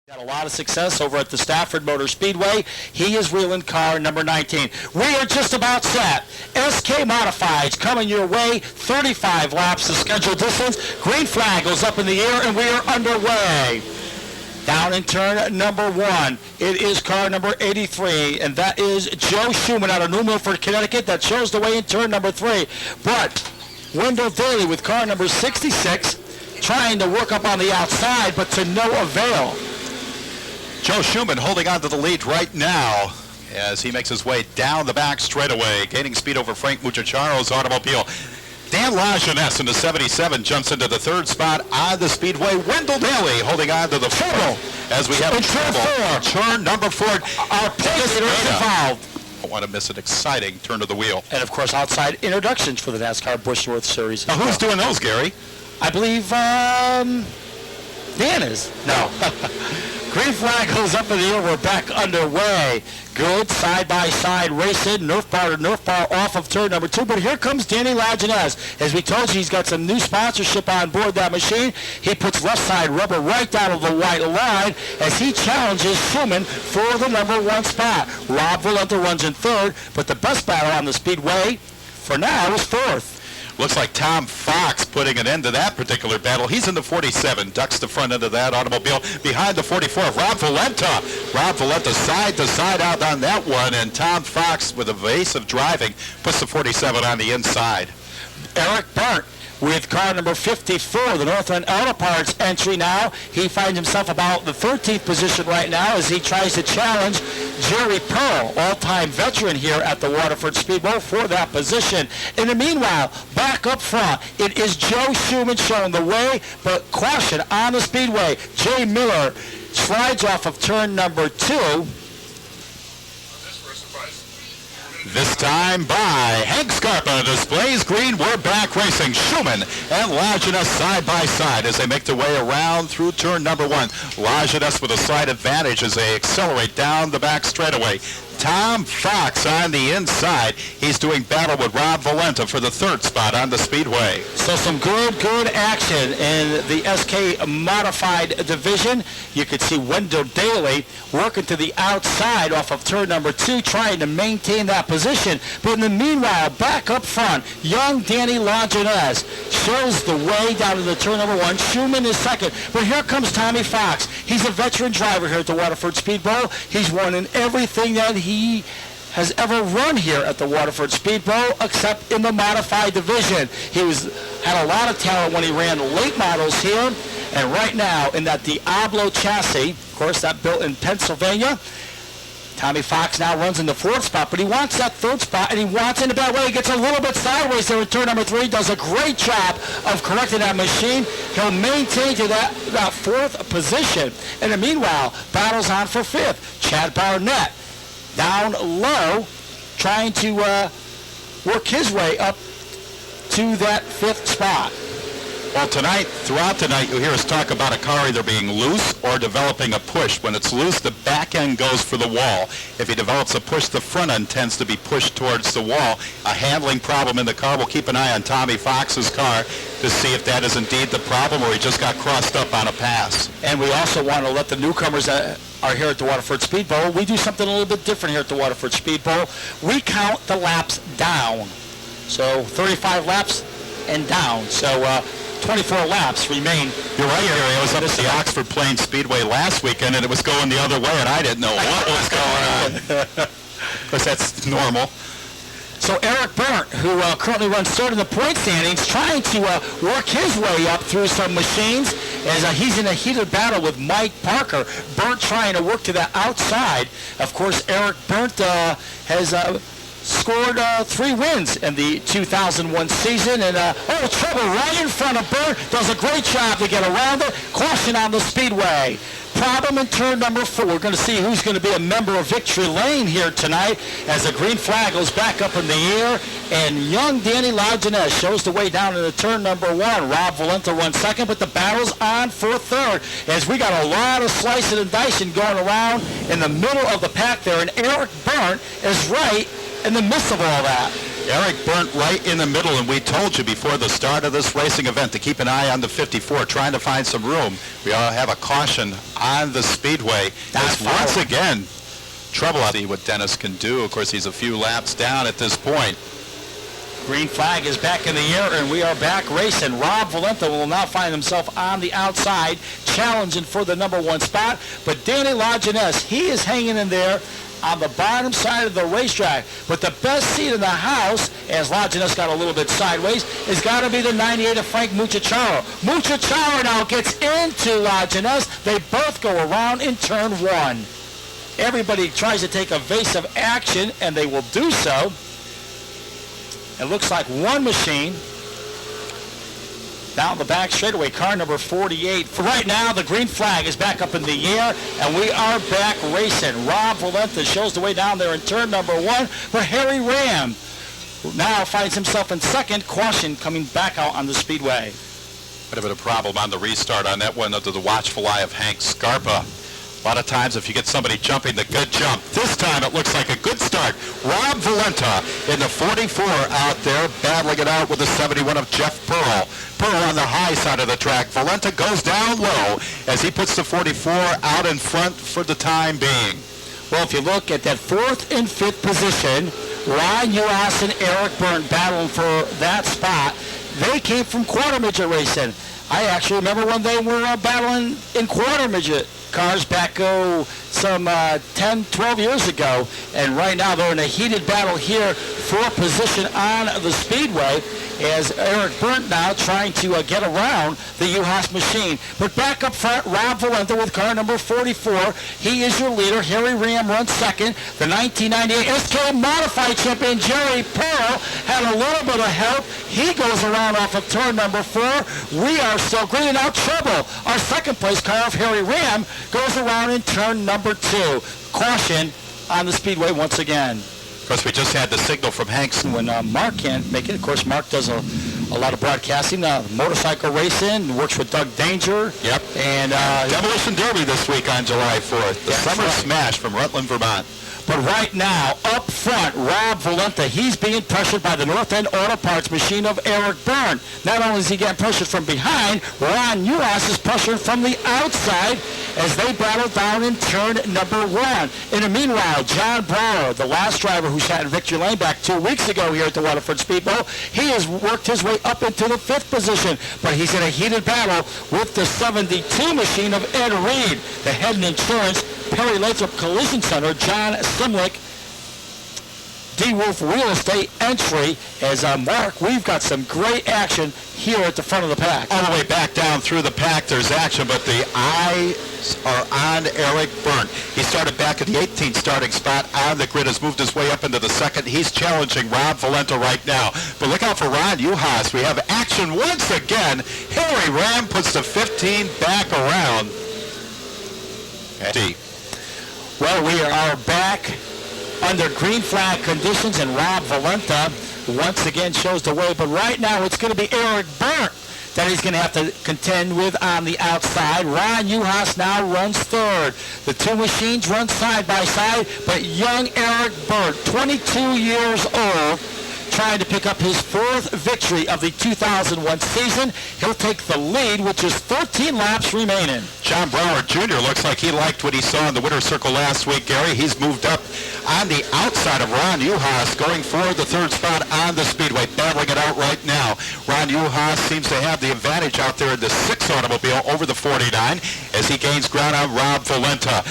Had a lot of success over at the Stafford Motor Speedway. He is wheeling car number 19. We are just about set. SK Modifieds coming your way. 35 laps the scheduled distance. Green flag goes up in the air and we are underway. Down in turn number 1, it is car number 83, and that is Joe Schumann out of New Milford, Connecticut. That shows the way in turn number 3. But Wendell Daly with car number 66 trying to work up on the outside, but to no avail. Joe Schumann holding on to the lead right now as he makes his way down the back straightaway, gaining speed over Frank Muchacharo's automobile. Dan Lajeunesse in the 77 jumps into the third spot on the speedway. Wendell Daly holding on to the fourth as we have turn number 4. Our pace is involved. Don't want to miss an exciting turn of the wheel. And of course, outside introductions for the NASCAR Busch North Series. Now, who's doing those, Gary? I believe Dan is. No. Green flag goes up in the air. We're back underway. Good side-by-side racing. Nerf bar to Nerf bar off of turn number 2. But here comes Danny Lajeunesse. As we told you, he's got some new sponsorship on board that machine. He puts left side rubber right down to the white line as he challenges Schumann for the number 1 spot. Rob Valenta runs in 3rd, but the best battle on the speedway for now is 4th. Looks like Tom Fox putting an end to that particular battle. He's in the 47, ducks the front end of that automobile. Behind the 44, Rob Valenta. Rob Valenta side to side out on that one, and Tom Fox with evasive driving puts the 47 on the inside. Eric Berndt with car number 54, the Northland Auto Parts entry now. He finds himself about the 13th position right now as he tries to challenge Jerry Pearl, all-time veteran here at the Waterford Speedbowl, for that position. In the meanwhile, back up front, it is Joe Schumann showing the way, but caution on the speedway. Jay Miller slides off of turn number 2. This time by Hank Scarpa displays green. We're back racing. Schumann and Lajeunesse side by side as they make their way around through turn number 1. Lajeunesse with a slight advantage as they accelerate down the back straightaway. Tom Fox on the inside. He's doing battle with Rob Valenta for the 3rd spot on the speedway. So some good action in the SK Modified division. You could see Wendell Daly working to the outside off of turn number 2, trying to maintain that position. But in the meanwhile, back up front, young Danny Lajeunesse shows the way down to the turn number 1. Schumann is 2nd. But here comes Tommy Fox. He's a veteran driver here at the Waterford Speedbowl. He's won in everything that he has ever run here at the Waterford Speedbowl, except in the modified division. He had a lot of talent when he ran late models here, and right now in that Diablo chassis, of course that built in Pennsylvania, Tommy Fox now runs in the 4th spot, but he wants that 3rd spot, and he wants it in that way. He gets a little bit sideways there in turn number 3, does a great job of correcting that machine. He'll maintain to that 4th position. And in the meanwhile, battles on for 5th. Chad Barnett down low, trying to work his way up to that 5th spot. Well, throughout tonight, you'll hear us talk about a car either being loose or developing a push. When it's loose, the back end goes for the wall. If he develops a push, the front end tends to be pushed towards the wall. A handling problem in the car. We'll keep an eye on Tommy Fox's car to see if that is indeed the problem or he just got crossed up on a pass. And we also want to let the newcomers that are here at the Waterford Speedbowl, we do something a little bit different here at the Waterford Speedbowl. We count the laps down. So 35 laps and down. So 24 laps remain. You're right, Gary. I was up at the Oxford Plains Speedway last weekend, and it was going the other way, and I didn't know what was going on. Of course, that's normal. So Eric Berndt, who currently runs 3rd in the point standings, trying to work his way up through some machines as he's in a heated battle with Mike Parker. Berndt trying to work to the outside. Of course, Eric Berndt has scored 3 wins in the 2001 season, and trouble right in front of Berndt. Does a great job to get around it. Caution on the speedway. Problem in turn number 4. We're going to see who's going to be a member of Victory Lane here tonight as the green flag goes back up in the air, and young Danny Lajeunesse shows the way down into turn number 1. Rob Valenta runs 2nd, but the battle's on for 3rd as we got a lot of slicing and dicing going around in the middle of the pack there, and Eric Berndt is right in the midst of all that. Eric Berndt right in the middle, and we told you before the start of this racing event to keep an eye on the 54, trying to find some room. We all have a caution on the speedway. As once again, trouble out what Dennis can do. Of course, he's a few laps down at this point. Green flag is back in the air, and we are back racing. Rob Valenta will now find himself on the outside, challenging for the number 1 spot. But Danny Lajeunesse, he is hanging in there on the bottom side of the racetrack. But the best seat in the house, as Lajeunesse got a little bit sideways, has got to be the 98 of Frank Muchacharo. Muchacharo now gets into Lajeunesse. They both go around in turn 1. Everybody tries to take evasive action, and they will do so. It looks like one machine down the back straightaway, car number 48. For right now, the green flag is back up in the air, and we are back racing. Rob Valenta shows the way down there in turn number 1 for Harry Ram, who now finds himself in second. Caution coming back out on the speedway. Bit of a problem on the restart on that one under the watchful eye of Hank Scarpa. A lot of times if you get somebody jumping, the good jump. This time it looks like a good start. Rob Valenta in the 44 out there, battling it out with the 71 of Jeff Pearl. Pearl on the high side of the track. Valenta goes down low as he puts the 44 out in front for the time being. Well, if you look at that 4th and 5th position, Ryan Uas and Eric Berndt battling for that spot. They came from quarter midget racing. I actually remember when they were battling in quarter midget cars back some 10, 12 years ago, and right now they're in a heated battle here for position on the speedway, as Eric Berndt now trying to get around the U-Haas machine. But back up front, Rob Valenta with car number 44. He is your leader. Harry Ram runs second. The 1998 SK Modified champion Jerry Pearl had a little bit of help. He goes around off of turn number 4. We are still green out trouble. Our second place car of Harry Ram goes around in turn number 2. Caution on the speedway once again. Of course, we just had the signal from Hanks. When Mark can't make it, of course, Mark does a lot of broadcasting, motorcycle racing, works with Doug Danger. Yep. And Demolition Derby this week on July 4th. The Summer Smash from Rutland, Vermont. But right now, up front, Rob Valenta, he's being pressured by the North End Auto Parts machine of Eric Berndt. Not only is he getting pressured from behind, Ron Uas is pressured from the outside as they battle down in turn number 1. In the meanwhile, John Brower, the last driver who sat in victory lane back 2 weeks ago here at the Waterford Speedbowl, he has worked his way up into the 5th position, but he's in a heated battle with the 72 machine of Ed Reed. The Head and Insurance Perry Lathrop Collision Center, John Simlick, D-Wolf Real Estate Entry. As Mark, we've got some great action here at the front of the pack. All the way back down through the pack, there's action, but the eyes are on Eric Berndt. He started back at the 18th starting spot on the grid, has moved his way up into the 2nd. He's challenging Rob Valenta right now. But look out for Ron Uhaas. We have action once again. Harry Ram puts the 15 back around. Well, we are back under green flag conditions, and Rob Valenta once again shows the way. But right now, it's going to be Eric Berndt that he's going to have to contend with on the outside. Ron Uhaas now runs 3rd. The 2 machines run side by side, but young Eric Berndt, 22 years old, trying to pick up his 4th victory of the 2001 season. He'll take the lead, which is 13 laps remaining. John Brower Jr. looks like he liked what he saw in the winner's circle last week, Gary. He's moved up on the outside of Ron Uhaas, going for the 3rd spot on the speedway, battling it out right now. Ron Uhaas seems to have the advantage out there in the 6th automobile over the 49 as he gains ground on Rob Valenta.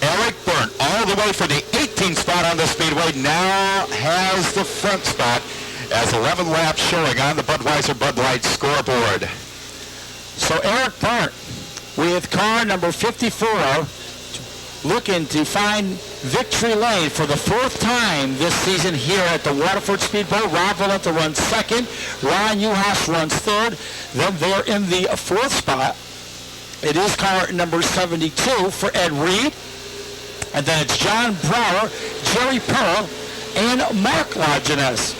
Eric Berndt, all the way for the 18th spot on the speedway, now has the front spot as 11 laps showing on the Budweiser Bud Light scoreboard. So Eric Berndt with car number 54 looking to find victory lane for the 4th time this season here at the Waterford Speedbowl. Rob Valenta runs 2nd. Ron Uhaas runs 3rd. Then they're in the 4th spot. It is car number 72 for Ed Reed. And then it's John Brower, Jerry Pearl, and Mark Lajeunesse.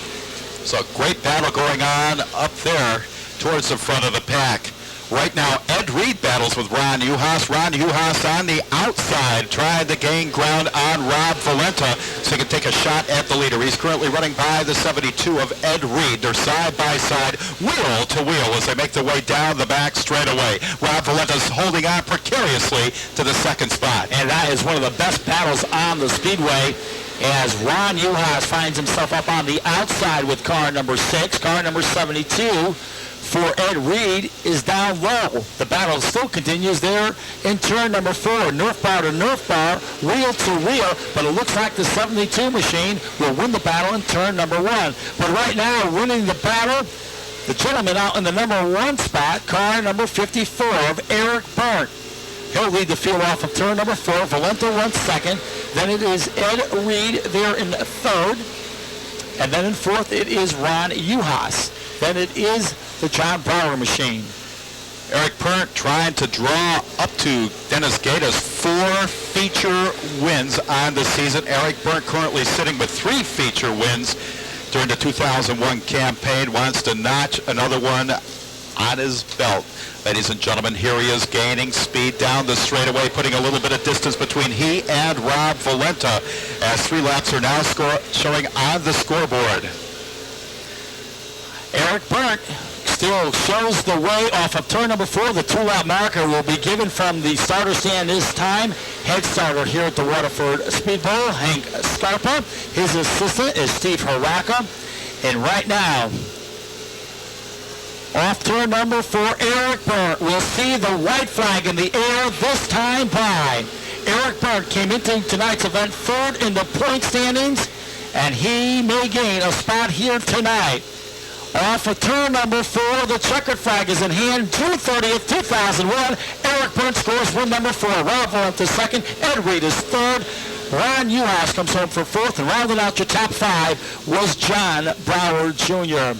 So a great battle going on up there towards the front of the pack. Right now, Ed Reed battles with Ron Uhas. Ron Uhas on the outside, trying to gain ground on Rob Valenta so he can take a shot at the leader. He's currently running by the 72 of Ed Reed. They're side by side, wheel to wheel as they make their way down the back straightaway. Rob Valenta's holding on precariously to the second spot. And that is one of the best battles on the Speedway, as Ron Uhas finds himself up on the outside with car number 6. Car number 72 for Ed Reed is down low. The battle still continues there in turn number 4. Nerf bar to nerf bar, wheel to wheel, but it looks like the 72 machine will win the battle in turn number 1. But right now, winning the battle, the gentleman out in the number 1 spot, car number 54 of Eric Berndt. He'll lead the field off of turn number 4. Valenta runs second. Then it is Ed Reed there in third. And then in fourth, it is Ron Uhas. Then it is the John Brower machine. Eric Berndt trying to draw up to Dennis Gata's 4 feature wins on the season. Eric Berndt currently sitting with 3 feature wins during the 2001 campaign. Wants to notch another one on his belt. Ladies and gentlemen, here he is gaining speed down the straightaway, putting a little bit of distance between he and Rob Valenta as 3 laps are now showing on the scoreboard. Eric Berndt still shows the way off of turn number 4. The 2-lap marker will be given from the starter stand this time. Head starter here at the Waterford Speedbowl, Hank Scarpa. His assistant is Steve Haraka. And right now, off turn number 4, Eric Berndt will see the white flag in the air this time by. Eric Berndt came into tonight's event 3rd in the point standings, and he may gain a spot here tonight. Off of turn number 4, the checkered flag is in hand. June 30th, 2001. Eric Berndt scores win number 4. Rob Valenta second. Ed Reed is third. Ron Uhas comes home for 4th. And rounding out your top 5 was John Brower Jr.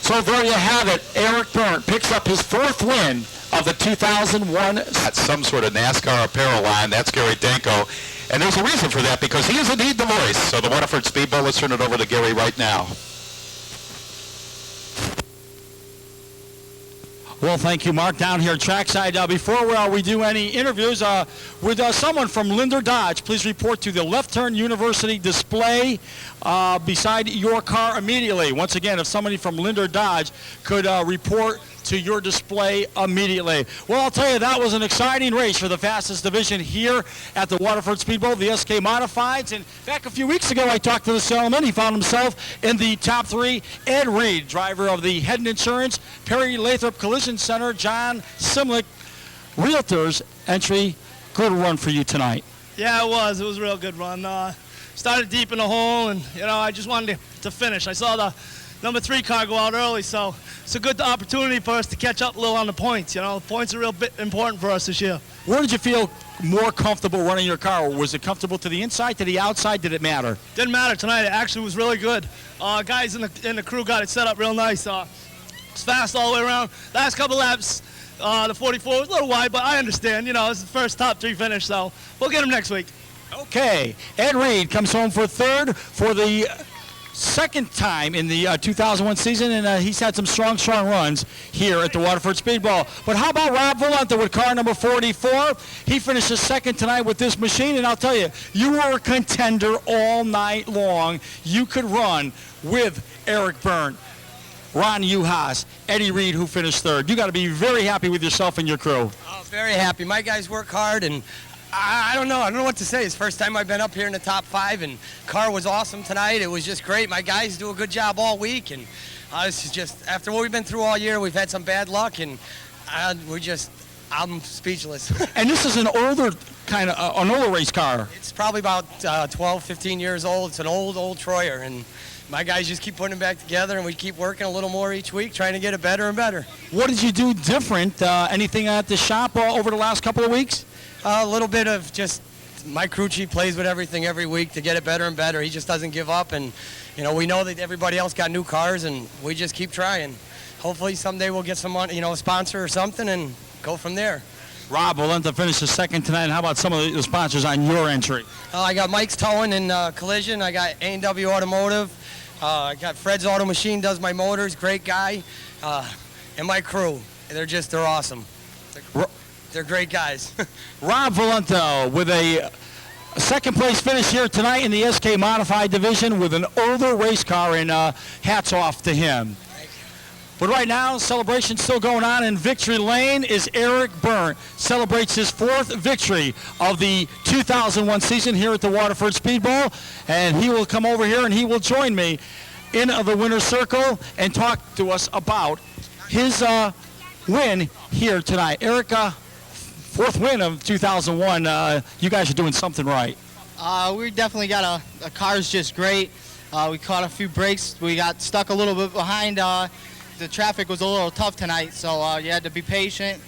So there you have it. Eric Berndt picks up his 4th win of the 2001. That's some sort of NASCAR apparel line. That's Gary Danko. And there's a reason for that, because he is indeed the voice. So the Waterford Speedbowl, let's turn it over to Gary right now. Well, thank you, Mark. Down here trackside. Before we do any interviews with someone from Linder Dodge, please report to the Left Turn University display beside your car immediately. Once again, if somebody from Linder Dodge could report to your display immediately. Well, I'll tell you, that was an exciting race for the fastest division here at the Waterford Speedbowl, the SK Modifieds. And back a few weeks ago, I talked to this gentleman. He found himself in the top 3. Ed Reed, driver of the Head Insurance, Perry Lathrop Collision Center, John Simlick, Realtors entry. Good run for you tonight. Yeah, it was. It was a real good run. Started deep in the hole, and, I just wanted to finish. I saw the number 3 car go out early, so it's a good opportunity for us to catch up a little on the points. The points are real bit important for us this year. Where did you feel more comfortable running your car? Was it comfortable to the inside, to the outside? Did it matter? Didn't matter tonight. It actually was really good. Guys in the crew got it set up real nice. It's fast all the way around. Last couple laps, the 44 was a little wide, but I understand. It's the first top 3 finish, so we'll get him next week. Okay. Ed Reed comes home for 3rd for the second time in the 2001 season, and he's had some strong runs here at the Waterford Speedbowl. But how about Rob Valenta with car number 44? He finishes 2nd tonight with this machine, and I'll tell you, you were a contender all night long. You could run with Eric Berndt, Ron Uhas, Eddie Reed, who finished 3rd. You got to be very happy with yourself and your crew. Oh, very happy. My guys work hard, and I don't know what to say. It's the first time I've been up here in the top 5, and car was awesome tonight. It was just great. My guys do a good job all week, and this is just, after what we've been through all year, we've had some bad luck, and I'm speechless. And this is an older an older race car. It's probably about 12, 15 years old. It's an old Troyer, and my guys just keep putting it back together, and we keep working a little more each week, trying to get it better and better. What did you do different? Anything at the shop over the last couple of weeks? A little bit of just, my crew chief plays with everything every week to get it better and better. He just doesn't give up, and we know that everybody else got new cars, and we just keep trying. Hopefully someday we'll get some money, a sponsor or something, and go from there. Rob Valenta finishes 2nd tonight. How about some of the sponsors on your entry? I got Mike's Towing and Collision. I got A&W Automotive. I got Fred's Auto Machine, does my motors. Great guy. and my crew. They're awesome. They're great guys. Rob Valento with a second place finish here tonight in the SK Modified Division with an older race car, and hats off to him. But right now, celebration still going on in victory lane is Eric Berndt. Celebrates his 4th victory of the 2001 season here at the Waterford Speedbowl. And he will come over here and he will join me in the winner's circle and talk to us about his win here tonight. Eric, 4th win of 2001. You guys are doing something right. We definitely got a car's just great. We caught a few breaks. We got stuck a little bit behind. The traffic was a little tough tonight, so you had to be patient.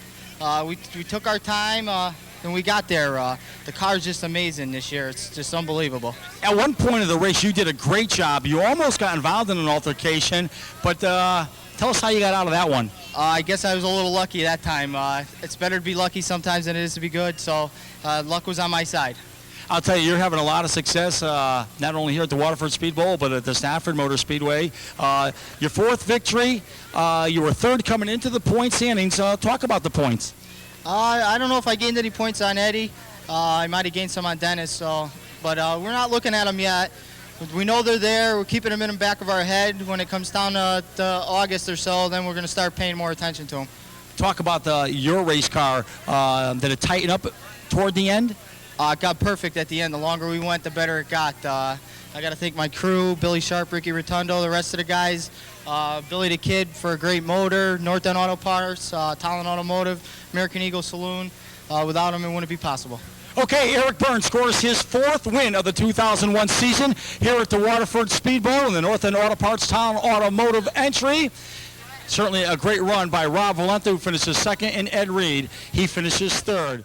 We took our time, and we got there. The car's just amazing this year. It's just unbelievable. At one point of the race, you did a great job. You almost got involved in an altercation, but tell us how you got out of that one. I guess I was a little lucky that time. It's better to be lucky sometimes than it is to be good, so luck was on my side. I'll tell you, you're having a lot of success, not only here at the Waterford Speedbowl, but at the Stafford Motor Speedway. Your 4th victory, you were 3rd coming into the point standings. Talk about the points. I don't know if I gained any points on Eddie. I might have gained some on Dennis, but we're not looking at them yet. We know they're there. We're keeping them in the back of our head. When it comes down to August or so, then we're going to start paying more attention to them. Talk about your race car. Did it tighten up toward the end? It got perfect at the end. The longer we went, the better it got. I got to thank my crew, Billy Sharp, Ricky Rotundo, the rest of the guys, Billy the Kid for a great motor, North End Auto Parts, Talent Automotive, American Eagle Saloon. Without them, it wouldn't be possible. Okay, Eric Berndt scores his 4th win of the 2001 season here at the Waterford Speedbowl in the North End Auto Parts Talent Automotive entry. Certainly a great run by Rob Valento, who finishes 2nd, and Ed Reed, he finishes 3rd.